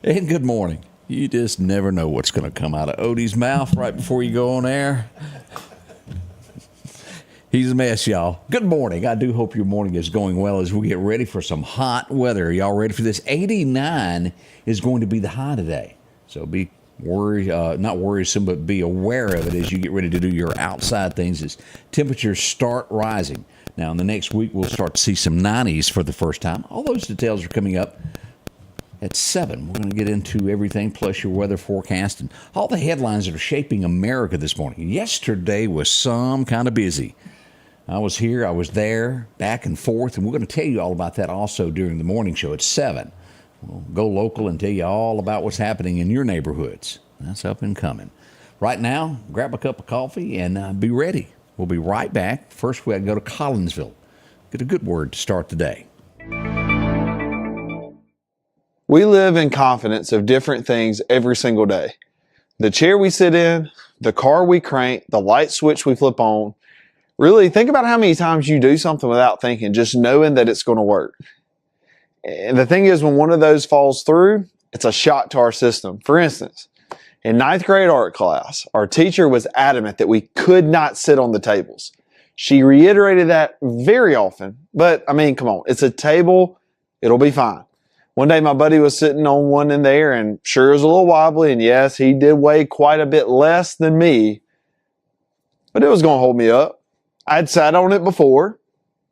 And good morning. You just never know what's going to come out of Odie's mouth right before you go on air. He's a mess, y'all. Good morning. I do hope your morning is going well as we get ready for some hot weather. Are y'all ready for this? 89 is going to be the high today. So not worrisome, but be aware of it as you get ready to do your outside things as temperatures start rising. Now, in the next week, we'll start to see some 90s for the first time. All those details are coming up at 7. We're going to get into everything, plus your weather forecast and all the headlines that are shaping America this morning. Yesterday was some kind of busy. I was here, I was there, back and forth, and we're going to tell you all about that also during the morning show at 7. We'll go local and tell you all about what's happening in your neighborhoods. That's up and coming. Right now, grab a cup of coffee and be ready. We'll be right back. First, we got to go to Collinsville. Get a good word to start the day. We live in confidence of different things every single day. The chair we sit in, the car we crank, the light switch we flip on. Really, think about how many times you do something without thinking, just knowing that it's going to work. And the thing is, when one of those falls through, it's a shock to our system. For instance, in 9th grade art class, our teacher was adamant that we could not sit on the tables. She reiterated that very often, but I mean, come on, it's a table, it'll be fine. One day my buddy was sitting on one in there and sure it was a little wobbly, and yes, he did weigh quite a bit less than me, but it was going to hold me up. I'd sat on it before,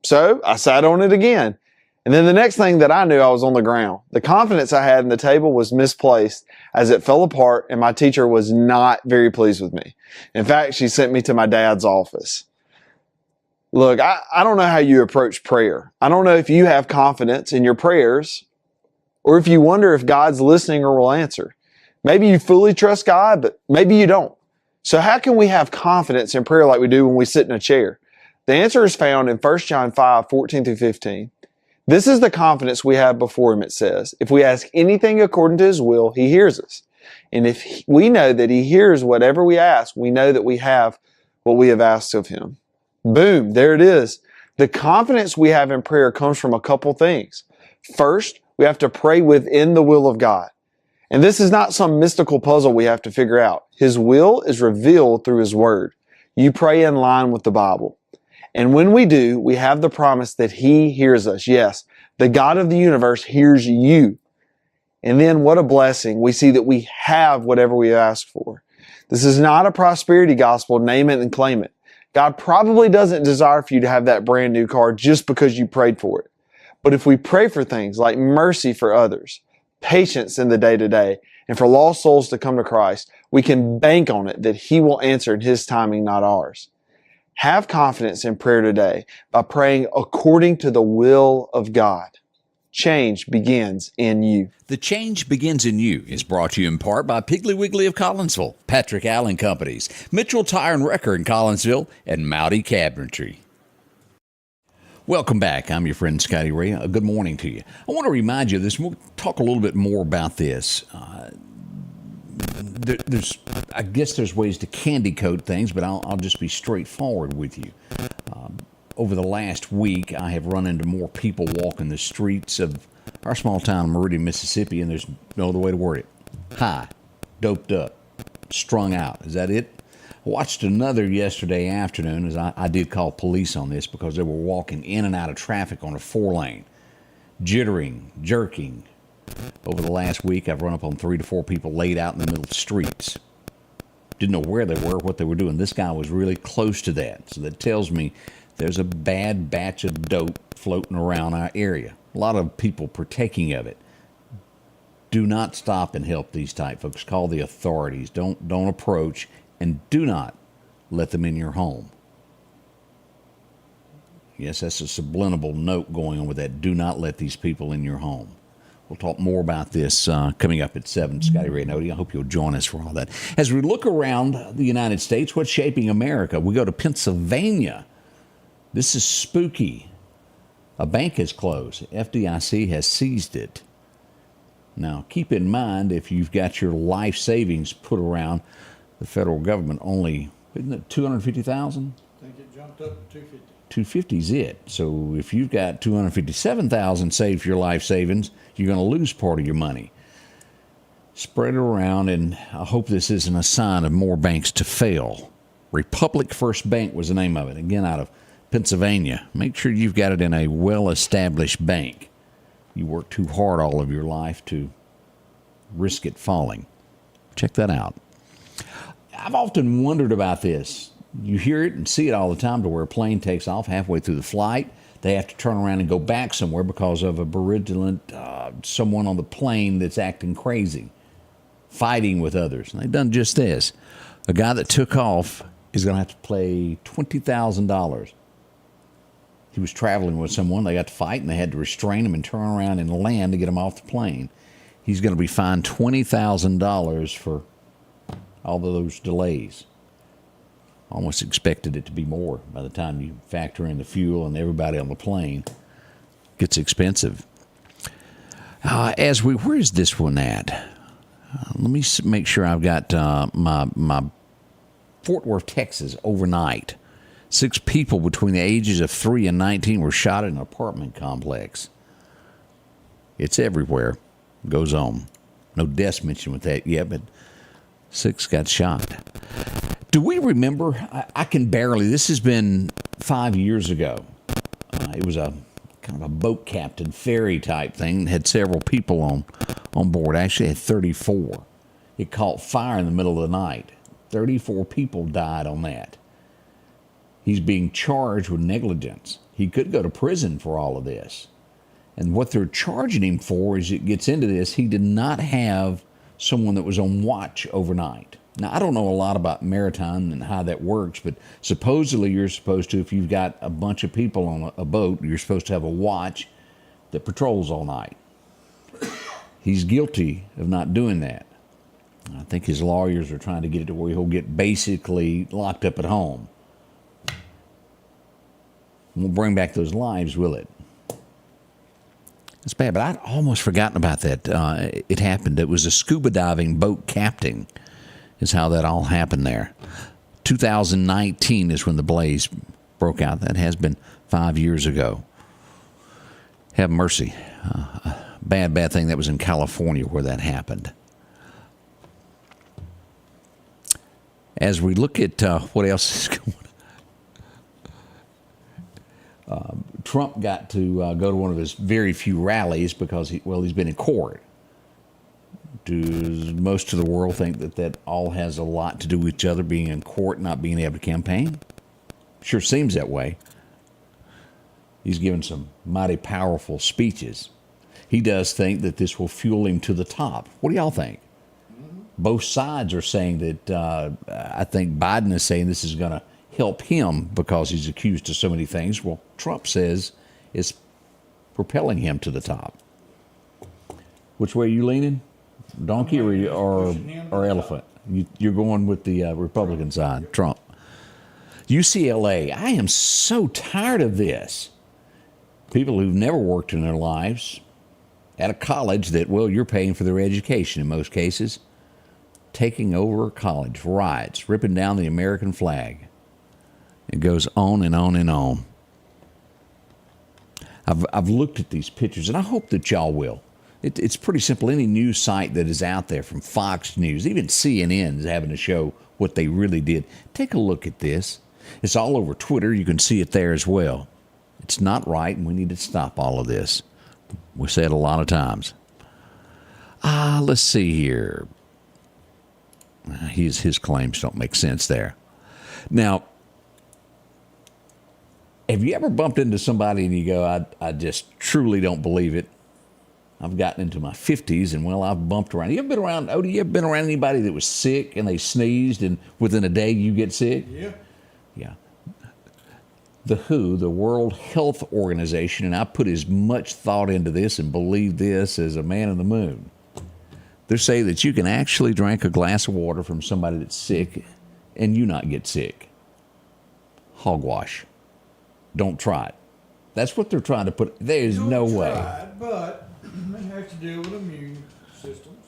so I sat on it again. And then the next thing that I knew, I was on the ground. The confidence I had in the table was misplaced as it fell apart, and my teacher was not very pleased with me. In fact, she sent me to my dad's office. Look, I don't know how you approach prayer. I don't know if you have confidence in your prayers, or if you wonder if God's listening or will answer. Maybe you fully trust God, but maybe you don't. So how can we have confidence in prayer like we do when we sit in a chair? The answer is found in 1 John 5:14-15. This is the confidence we have before Him, it says. If we ask anything according to His will, He hears us. And if we know that He hears whatever we ask, we know that we have what we have asked of Him. Boom, there it is. The confidence we have in prayer comes from a couple things. First, we have to pray within the will of God. And this is not some mystical puzzle we have to figure out. His will is revealed through His Word. You pray in line with the Bible. And when we do, we have the promise that He hears us. Yes, the God of the universe hears you. And then what a blessing. We see that we have whatever we ask for. This is not a prosperity gospel, name it and claim it. God probably doesn't desire for you to have that brand new car just because you prayed for it. But if we pray for things like mercy for others, patience in the day-to-day, and for lost souls to come to Christ, we can bank on it that He will answer in His timing, not ours. Have confidence in prayer today by praying according to the will of God. Change begins in you. The Change Begins in You is brought to you in part by Piggly Wiggly of Collinsville, Patrick Allen Companies, Mitchell Tire and Wrecker in Collinsville, and Mowdy Cabinetry. Welcome back. I'm your friend Scotty Ray. Good morning to you. I want to remind you of this. We'll talk a little bit more about this. I guess there's ways to candy coat things, but I'll just be straightforward with you. Over the last week, I have run into more people walking the streets of our small town of Meridian, Mississippi, and there's no other way to word it. High, doped up, strung out. Is that it? I watched another yesterday afternoon as I did call police on this because they were walking in and out of traffic on a 4-lane, jittering, jerking. Over the last week, I've run up on 3 to 4 people laid out in the middle of the streets. Didn't know where they were, what they were doing. This guy was really close to that. So that tells me there's a bad batch of dope floating around our area. A lot of people partaking of it. Do not stop and help these type folks. Call the authorities. Don't approach, and do not let them in your home. Yes, that's a subliminal note going on with that. Do not let these people in your home. We'll talk more about this coming up at 7. Scotty Ray and Odie, I hope you'll join us for all that. As we look around the United States, what's shaping America? We go to Pennsylvania. This is spooky. A bank has closed. FDIC has seized it. Now, keep in mind, if you've got your life savings put around, the federal government only, isn't it $250,000? I think it jumped up to $250. 250 is it. So if you've got $257,000 saved for your life savings, you're going to lose part of your money. Spread it around, and I hope this isn't a sign of more banks to fail. Republic First Bank was the name of it, again out of Pennsylvania. Make sure you've got it in a well-established bank. You work too hard all of your life to risk it falling. Check that out. I've often wondered about this. You hear it and see it all the time, to where a plane takes off halfway through the flight. They have to turn around and go back somewhere because of a belligerent someone on the plane that's acting crazy, fighting with others. And they've done just this. A guy that took off is going to have to pay $20,000. He was traveling with someone. They got to fight, and they had to restrain him and turn around and land to get him off the plane. He's going to be fined $20,000 for all of those delays. Almost expected it to be more by the time you factor in the fuel and everybody on the plane. Gets expensive. Where's this one at? Let me make sure I've got my Fort Worth, Texas, overnight. 6 people between the ages of 3 and 19 were shot in an apartment complex. It's everywhere. Goes on. No deaths mentioned with that yet, but 6 got shot. Do we remember? I can barely. This has been 5 years ago. It was a kind of a boat captain, ferry type thing. Had several people on board. Actually, had 34. It caught fire in the middle of the night. 34 people died on that. He's being charged with negligence. He could go to prison for all of this. And what they're charging him for, as it gets into this, he did not have someone that was on watch overnight. Now, I don't know a lot about maritime and how that works, but supposedly you're supposed to, if you've got a bunch of people on a boat, you're supposed to have a watch that patrols all night. He's guilty of not doing that. I think his lawyers are trying to get it to where he'll get basically locked up at home. Won't bring back those lives, will it? It's bad, but I'd almost forgotten about that. It happened. It was a scuba diving boat captain is how that all happened there. 2019 is when the blaze broke out. That has been 5 years ago. Have mercy. Bad thing. That was in California where that happened. As we look at what else is going on, Trump got to go to one of his very few rallies because he's been in court. Does most of the world think that all has a lot to do with each other, being in court, not being able to campaign? Sure seems that way. He's given some mighty powerful speeches. He does think that this will fuel him to the top. What do y'all think? Both sides are saying that. I think Biden is saying this is going to help him because he's accused of so many things. Well, Trump says it's propelling him to the top. Which way are you leaning? Donkey or elephant? You're going with the Republican side, Trump. UCLA, I am so tired of this. People who've never worked in their lives at a college that, well, you're paying for their education in most cases, taking over college, riots, ripping down the American flag. It goes on and on and on. I've looked at these pictures, and I hope that y'all will. It's pretty simple. Any news site that is out there, from Fox News, even CNN is having to show what they really did. Take a look at this. It's all over Twitter. You can see it there as well. It's not right, and we need to stop all of this. We say it a lot of times. Let's see here. His claims don't make sense there. Now, have you ever bumped into somebody and you go, I just truly don't believe it? I've gotten into my 50s, and, well, I've bumped around. You ever been around, Odie, you ever been around anybody that was sick and they sneezed and within a day you get sick? Yeah. Yeah. The WHO, the World Health Organization, and I put as much thought into this and believe this as a man in the moon. They say that you can actually drink a glass of water from somebody that's sick and you not get sick. Hogwash. Don't try it. That's what they're trying to put. There's no way. But they have to deal with immune systems.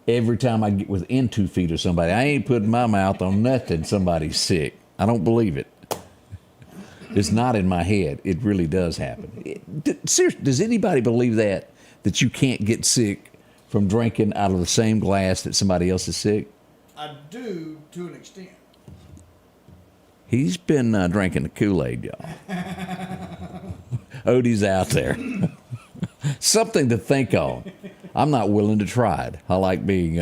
Every time I get within 2 feet of somebody, I ain't putting my mouth on nothing. Somebody's sick. I don't believe it. It's not in my head. It really does happen. Seriously, does anybody believe that you can't get sick from drinking out of the same glass that somebody else is sick? I do to an extent. He's been drinking the Kool-Aid, y'all. Odie's out there. Something to think on. I'm not willing to try it. I like being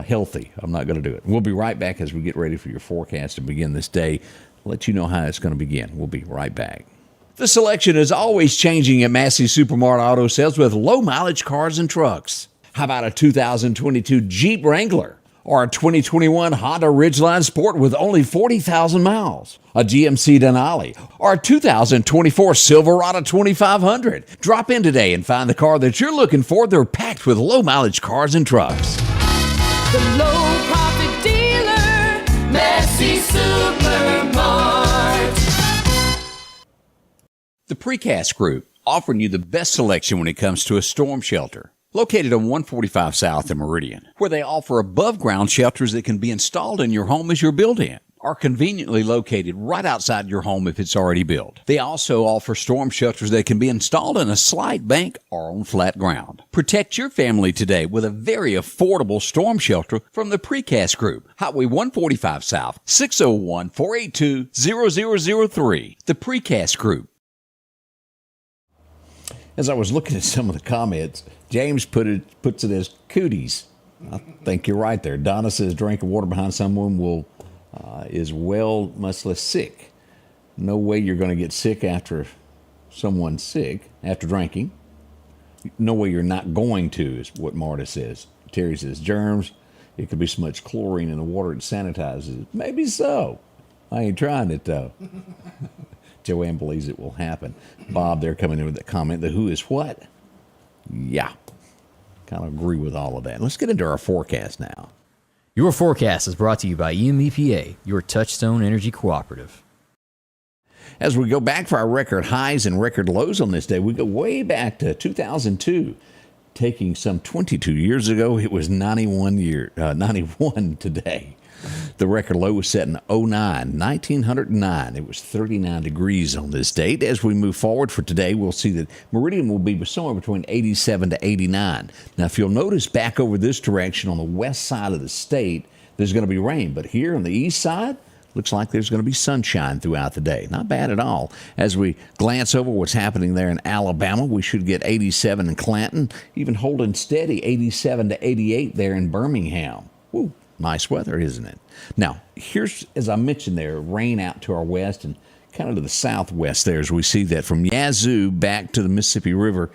healthy. I'm not going to do it. We'll be right back as we get ready for your forecast to begin this day. I'll let you know how it's going to begin. We'll be right back. The selection is always changing at Massey Supermart Auto Sales with low-mileage cars and trucks. How about a 2022 Jeep Wrangler? Or a 2021 Honda Ridgeline Sport with only 40,000 miles. A GMC Denali. Or a 2024 Silverado 2500. Drop in today and find the car that you're looking for. They're packed with low-mileage cars and trucks. The low-profit dealer, Massey Supermart. The Precast Group, offering you the best selection when it comes to a storm shelter. Located on 145 South in Meridian, where they offer above-ground shelters that can be installed in your home as you're built in, or conveniently located right outside your home if it's already built. They also offer storm shelters that can be installed in a slight bank or on flat ground. Protect your family today with a very affordable storm shelter from the Precast Group. Highway 145 South, 601-482-0003. The Precast Group. As I was looking at some of the comments, James puts it as cooties. I think you're right there. Donna says drinking water behind someone is much less sick. No way you're going to get sick after someone's sick, after drinking. No way you're not going to, is what Marta says. Terry says germs. It could be so much chlorine in the water it sanitizes it. Maybe so. I ain't trying it, though. Joanne believes it will happen. Bob, they're coming in with that comment, the who is what? Yeah. Kind of agree with all of that. Let's get into our forecast now. Your forecast is brought to you by EMEPA, your Touchstone Energy Cooperative. As we go back for our record highs and record lows on this day, we go way back to 2002. Taking some 22 years ago, it was 91 today. The record low was set in 1909. It was 39 degrees on this date. As we move forward for today, we'll see that Meridian will be somewhere between 87 to 89. Now, if you'll notice back over this direction on the west side of the state, there's going to be rain. But here on the east side, looks like there's going to be sunshine throughout the day. Not bad at all. As we glance over what's happening there in Alabama, we should get 87 in Clanton, even holding steady 87 to 88 there in Birmingham. Woo. Nice weather, isn't it? Now, here's, as I mentioned there, rain out to our west and kind of to the southwest there as we see that from Yazoo back to the Mississippi River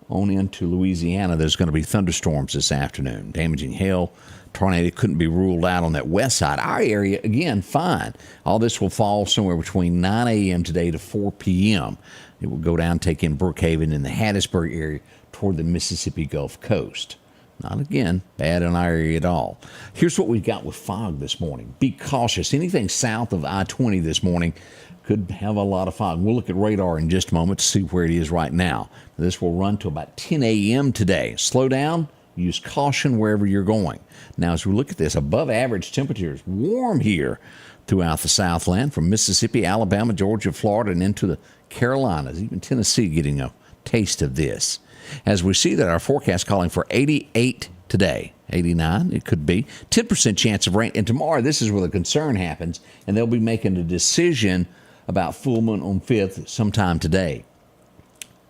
on into Louisiana, there's going to be thunderstorms this afternoon. Damaging hail, tornado couldn't be ruled out on that west side. Our area, again, fine. All this will fall somewhere between 9 a.m. today to 4 p.m. It will go down, take in Brookhaven and the Hattiesburg area toward the Mississippi Gulf Coast. Not, again, bad in our area at all. Here's what we've got with fog this morning. Be cautious. Anything south of I-20 this morning could have a lot of fog. We'll look at radar in just a moment to see where it is right now. This will run to about 10 a.m. today. Slow down. Use caution wherever you're going. Now, as we look at this, above average temperatures, warm here throughout the Southland from Mississippi, Alabama, Georgia, Florida, and into the Carolinas, even Tennessee getting a taste of this. As we see that our forecast calling for 88 today, 89 it could be, 10% chance of rain. And tomorrow, this is where the concern happens, and they'll be making a decision about full moon on 5th sometime today.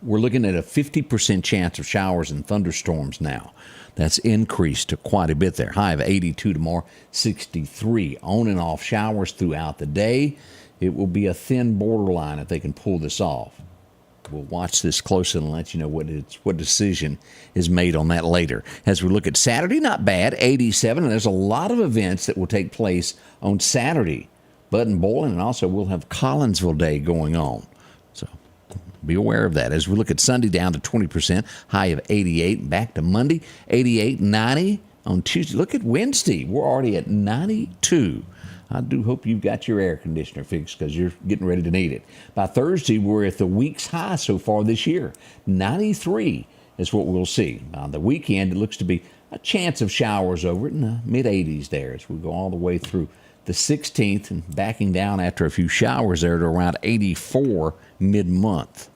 We're looking at a 50% chance of showers and thunderstorms now. That's increased to quite a bit there. High of 82 tomorrow, 63. On and off showers throughout the day. It will be a thin borderline if they can pull this off. We'll watch this closely and let you know what decision is made on that later. As we look at Saturday, not bad, 87. And there's a lot of events that will take place on Saturday. Bud and Boylan, and also we'll have Collinsville Day going on. So be aware of that. As we look at Sunday, down to 20%, high of 88. Back to Monday, 88, 90 on Tuesday. Look at Wednesday. We're already at 92. I do hope you've got your air conditioner fixed because you're getting ready to need it. By Thursday, we're at the week's high so far this year. 93 is what we'll see. On the weekend, it looks to be a chance of showers over it in the mid-80s there as we go all the way through the 16th and backing down after a few showers there to around 84 mid-month.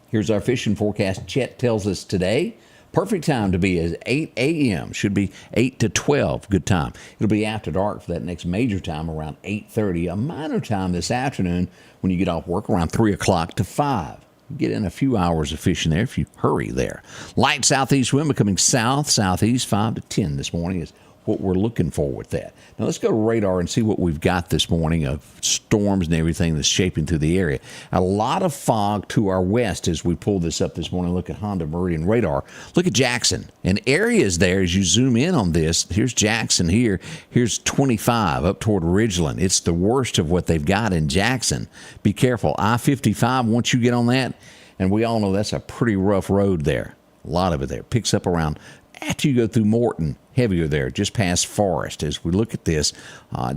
Here's our fishing forecast. Chet tells us today, Perfect time to be is 8 a.m. Should be 8 to 12. Good time. It'll be after dark for that next major time around 8:30. A minor time this afternoon when you get off work around 3 o'clock to 5. Get in a few hours of fishing there if you hurry there. Light southeast wind becoming southeast 5 to 10 this morning is what we're looking for with that. Now let's go to radar and see what we've got this morning of storms and everything that's shaping through the area. A lot of fog to our west as we pull this up this morning. Look at Honda Meridian radar. Look at Jackson and areas there as you zoom in on this. Here's Jackson here. Here's 25 up toward Ridgeland. It's the worst of what they've got in Jackson. Be careful. I-55, once you get on that, and we all know that's a pretty rough road there. A lot of it there. Picks up around after you go through Morton, heavier there, just past Forest. As we look at this,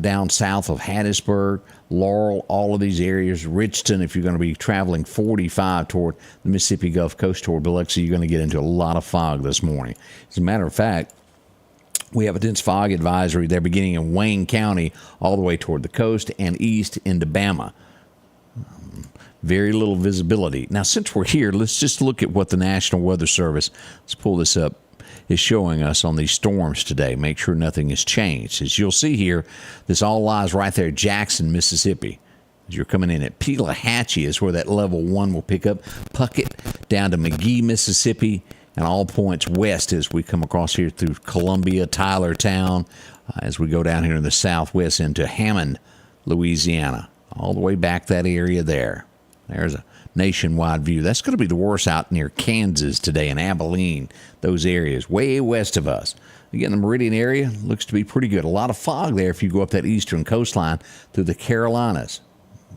down south of Hattiesburg, Laurel, all of these areas, Richton, if you're going to be traveling 45 toward the Mississippi Gulf Coast toward Biloxi, you're going to get into a lot of fog this morning. As a matter of fact, we have a dense fog advisory there beginning in Wayne County all the way toward the coast and east into Bama. Very little visibility. Now, since we're here, let's just look at what the National Weather Service, let's pull this up, is showing us on these storms today. Make sure nothing has changed. As you'll see here, this all lies right there, Jackson, Mississippi. As you're coming in at Pelahatchie is where that level 1 will pick up. Puckett down to McGee, Mississippi, and all points west as we come across here through Columbia, Tylertown, as we go down here in the southwest into Hammond, Louisiana, all the way back that area there. There's a nationwide view. That's going to be the worst out near Kansas today in Abilene, those areas way west of us. Again, the Meridian area looks to be pretty good. A lot of fog there if you go up that eastern coastline through the Carolinas.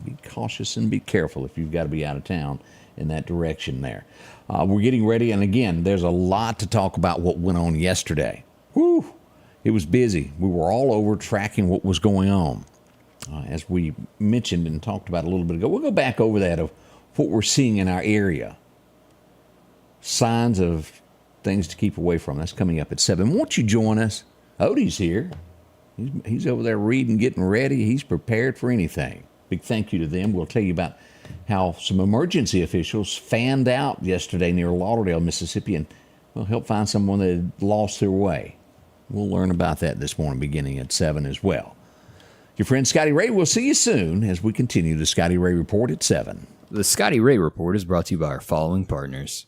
Be cautious and be careful if you've got to be out of town in that direction there. We're getting ready, and again, there's a lot to talk about what went on yesterday. Whew, it was busy. We were all over tracking what was going on. As we mentioned and talked about a little bit ago, we'll go back over that of what we're seeing in our area. Signs of things to keep away from. That's coming up at 7. Won't you join us? Odie's here. He's over there reading, getting ready. He's prepared for anything. Big thank you to them. We'll tell you about how some emergency officials fanned out yesterday near Lauderdale, Mississippi, and will help find someone that had lost their way. We'll learn about that this morning beginning at 7 as well. Your friend Scotty Ray, we'll see you soon as we continue the Scotty Ray Report at 7. The Scotty Ray Report is brought to you by our following partners.